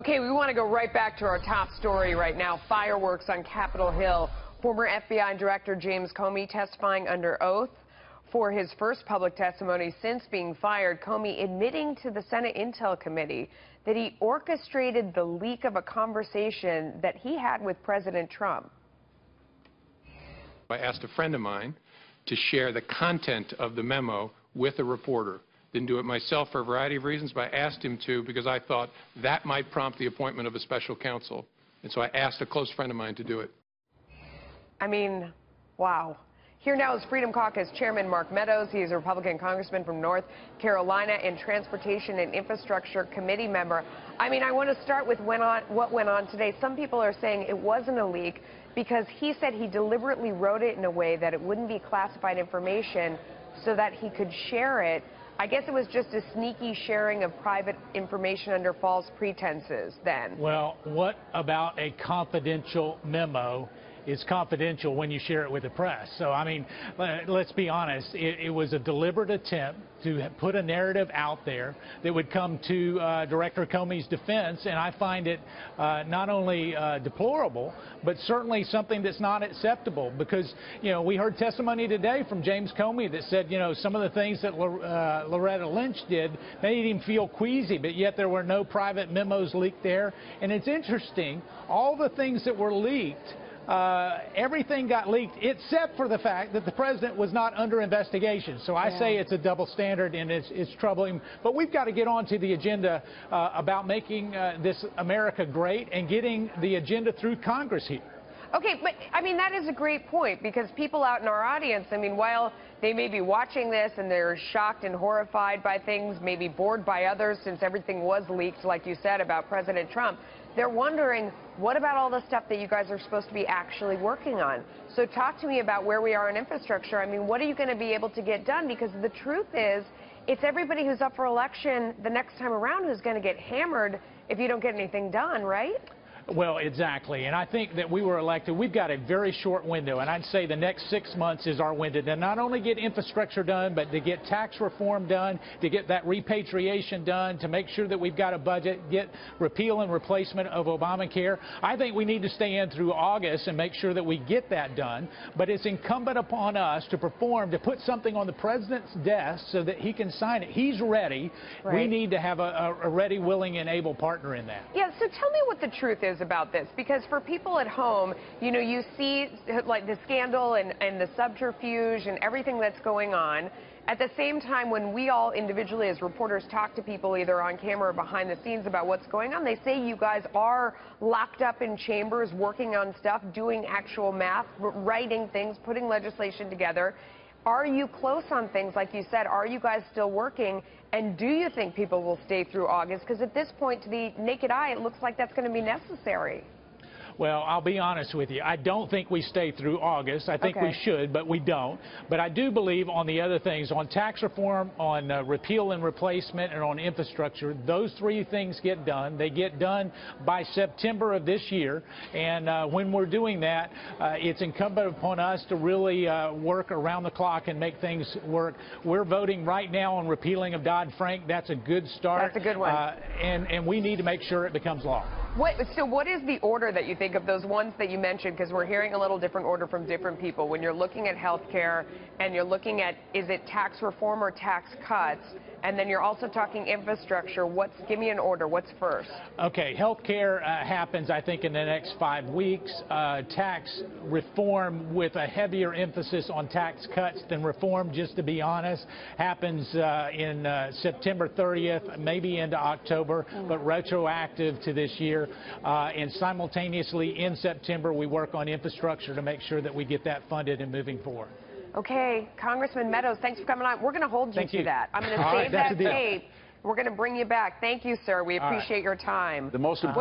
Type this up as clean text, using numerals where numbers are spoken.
Okay, we want to go right back to our top story right now. Fireworks on Capitol Hill. Former FBI Director James Comey testifying under oath for his first public testimony since being fired. Comey admitting to the Senate Intel Committee that he orchestrated the leak of a conversation that he had with President Trump. I asked a friend of mine to share the content of the memo with a reporter. Didn't do it myself for a variety of reasons, but I asked him to because I thought that might prompt the appointment of a special counsel. And so I asked a close friend of mine to do it. I mean, wow. Here now is Freedom Caucus Chairman Mark Meadows. He is a Republican congressman from North Carolina and Transportation and Infrastructure Committee member. I mean, I want to start with what went on today. Some people are saying it wasn't a leak because he said he deliberately wrote it in a way that it wouldn't be classified information so that he could share it. I guess it was just a sneaky sharing of private information under false pretenses then. Well, what about a confidential memo is confidential when you share it with the press? So, I mean, let's be honest. It was a deliberate attempt to put a narrative out there that would come to Director Comey's defense, and I find it not only deplorable, but certainly something that's not acceptable because, you know, we heard testimony today from James Comey that said, you know, some of the things that Loretta Lynch did made him feel queasy, but yet there were no private memos leaked there. And it's interesting, all the things that were leaked, everything got leaked except for the fact that the president was not under investigation. So I say it's a double standard and it's troubling. But we've got to get on to the agenda about making this America great and getting the agenda through Congress here. Okay, but I mean, that is a great point because people out in our audience, I mean, while they may be watching this and they're shocked and horrified by things, maybe bored by others since everything was leaked, like you said, about President Trump, they're wondering, what about all the stuff that you guys are supposed to be actually working on? So talk to me about where we are in infrastructure. I mean, what are you going to be able to get done? Because the truth is, it's everybody who's up for election the next time around who's going to get hammered if you don't get anything done, right? Well, exactly. And I think that we were elected. We've got a very short window, and I'd say the next 6 months is our window to not only get infrastructure done, but to get tax reform done, to get that repatriation done, to make sure that we've got a budget, get repeal and replacement of Obamacare. I think we need to stay in through August and make sure that we get that done. But it's incumbent upon us to perform, to put something on the president's desk so that he can sign it. He's ready. Right. We need to have a ready, willing, and able partner in that. Yeah, so tell me what the truth is about this, because for people at home, you know, you see like the scandal and the subterfuge and everything that's going on. At the same time, when we all individually as reporters talk to people either on camera or behind the scenes about what's going on, they say you guys are locked up in chambers working on stuff, doing actual math, writing things, putting legislation together. Are you close on things, like you said? Are you guys still working? And do you think people will stay through August? Because at this point, to the naked eye, it looks like that's going to be necessary. Well, I'll be honest with you. I don't think we stay through August. I think we should, but we don't. But I do believe on the other things, on tax reform, on repeal and replacement, and on infrastructure, those three things get done. They get done by September of this year. And when we're doing that, it's incumbent upon us to really work around the clock and make things work. We're voting right now on repealing of Dodd-Frank. That's a good start. That's a good one. And we need to make sure it becomes law. So what is the order that you think of those ones that you mentioned? Because we're hearing a little different order from different people. When you're looking at health care and you're looking at, is it tax reform or tax cuts? And then you're also talking infrastructure. Give me an order. What's first? Okay, health care happens, I think, in the next 5 weeks. Tax reform with a heavier emphasis on tax cuts than reform, just to be honest, happens in September 30th, maybe into October, but retroactive to this year. And simultaneously in September, we work on infrastructure to make sure that we get that funded and moving forward. Okay, Congressman Meadows, thanks for coming on. We're going to hold you to that. I'm going to save that tape. We're going to bring you back. Thank you, sir. We appreciate your time. The most important